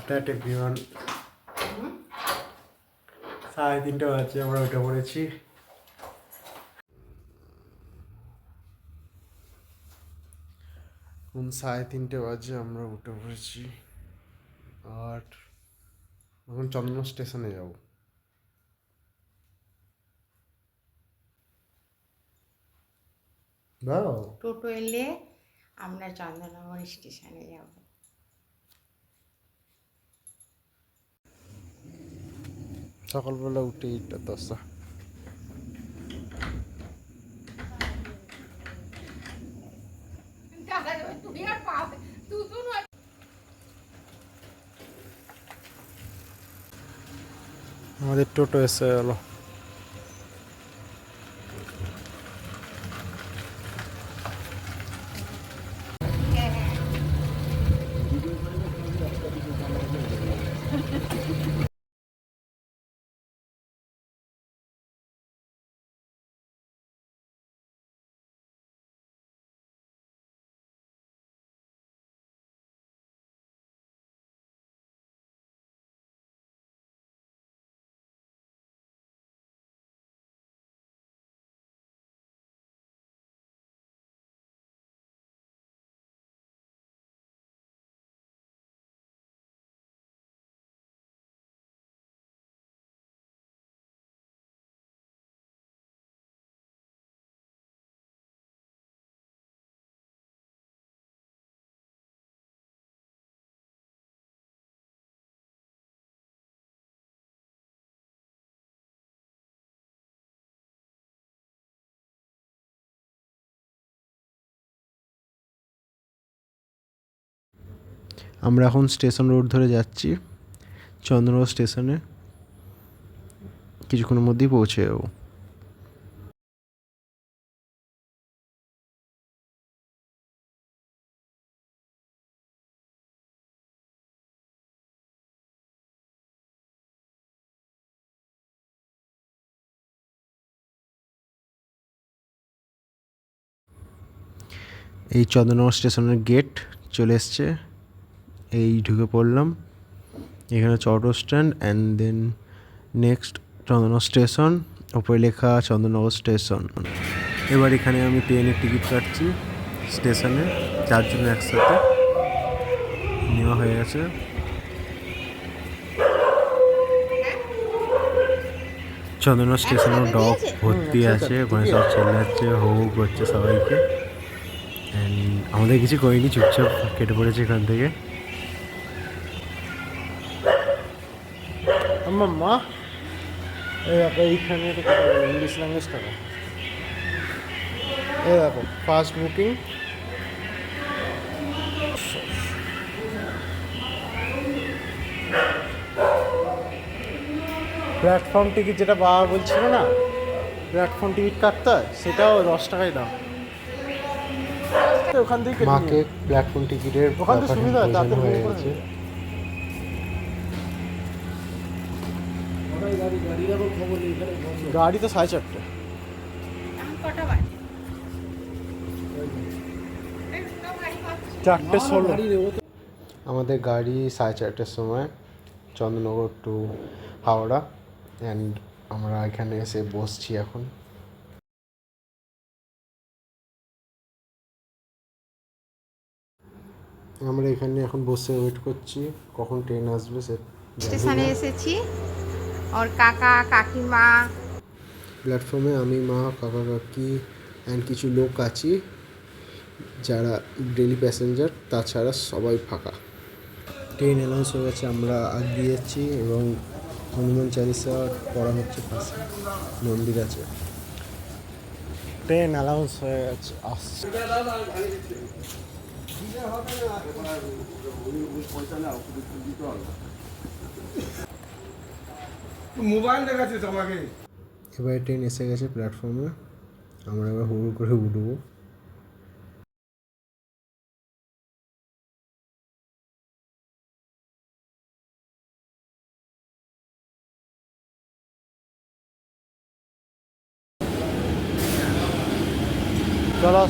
That everyone, 3:30 বাজে, আমরা উঠে পড়েছি। এখন 3:30 বাজে, আমরা উঠে পড়েছি। আর এখন চন্দন স্টেশনে যাব। টোটো এলে আমরা চন্দননগর স্টেশনে যাব। সকালবেলা উঠে 8:10। আমাদের টোটো এসে গেল। আমরা এখন স্টেশন রোড ধরে যাচ্ছি চন্দননগর স্টেশনে। কিছুক্ষণের মধ্যেই পৌঁছে যাবো। এই চন্দননগর স্টেশনের গেট চলে এসছে, এই ঢুকে পড়লাম। এখানে auto stand and then next Chandannagar station, ওপরে লেখা চন্দননগর স্টেশন। এবার এখানে আমি ট্রেনের টিকিট কাটছি স্টেশনে, 4 জন একসাথে নেওয়া হয়ে গেছে। চন্দননগর স্টেশনেও ডগ ভর্তি আছে, ওখানে সব চলে যাচ্ছে, হো করছে সবাইকে। আমাদের কিছু করিনি, চুপচাপ কেটে পড়েছে এখান থেকে। আমার মা এইখানে ইংলিশ ল্যাঙ্গুয়েজ টাকা, এই দেখো ফার্স্ট বুকিং। প্ল্যাটফর্ম টিকিট যেটা বাবা বলছিল না, প্ল্যাটফর্ম টিকিট কাটতে হয়, সেটাও 10 টাকাই দাম। ওখান থেকে মাকে প্ল্যাটফর্ম টিকিটের ওখান থেকে সুবিধা হয়, তাতে হয়ে গেছে। গাড়ি তো 4:30। চারটে 16 আমাদের গাড়ি 4:30টার সময়, চন্দননগর টু হাওড়া। অ্যান্ড আমরা এখানে এসে বসছি এখন। আমরা এখানে এখন বসে ওয়েট করছি কখন ট্রেন আসবে। স্টেশনে এসেছি, ওর কাকা কাকিমা। প্ল্যাটফর্মে আমি, মা, কাকা কাকি অ্যান্ড কিছু লোক আছি যারা ডেলি প্যাসেঞ্জার, তাছাড়া সবাই ফাঁকা। ট্রেন অ্যানাউন্স হয়ে গেছে, আমরা আগিয়ে যাচ্ছি এবং হনুমান চালিসা পড়া হচ্ছে, পাশে মন্দির আছে। ট্রেন অ্যানাউন্স হয়ে গেছে, আসছে। মোবাইল দেখাচ্ছিস আমাকে। এবার ট্রেন এসে গেছে প্ল্যাটফর্মে, আমরা এবার হুড় করে উঠবো। চলো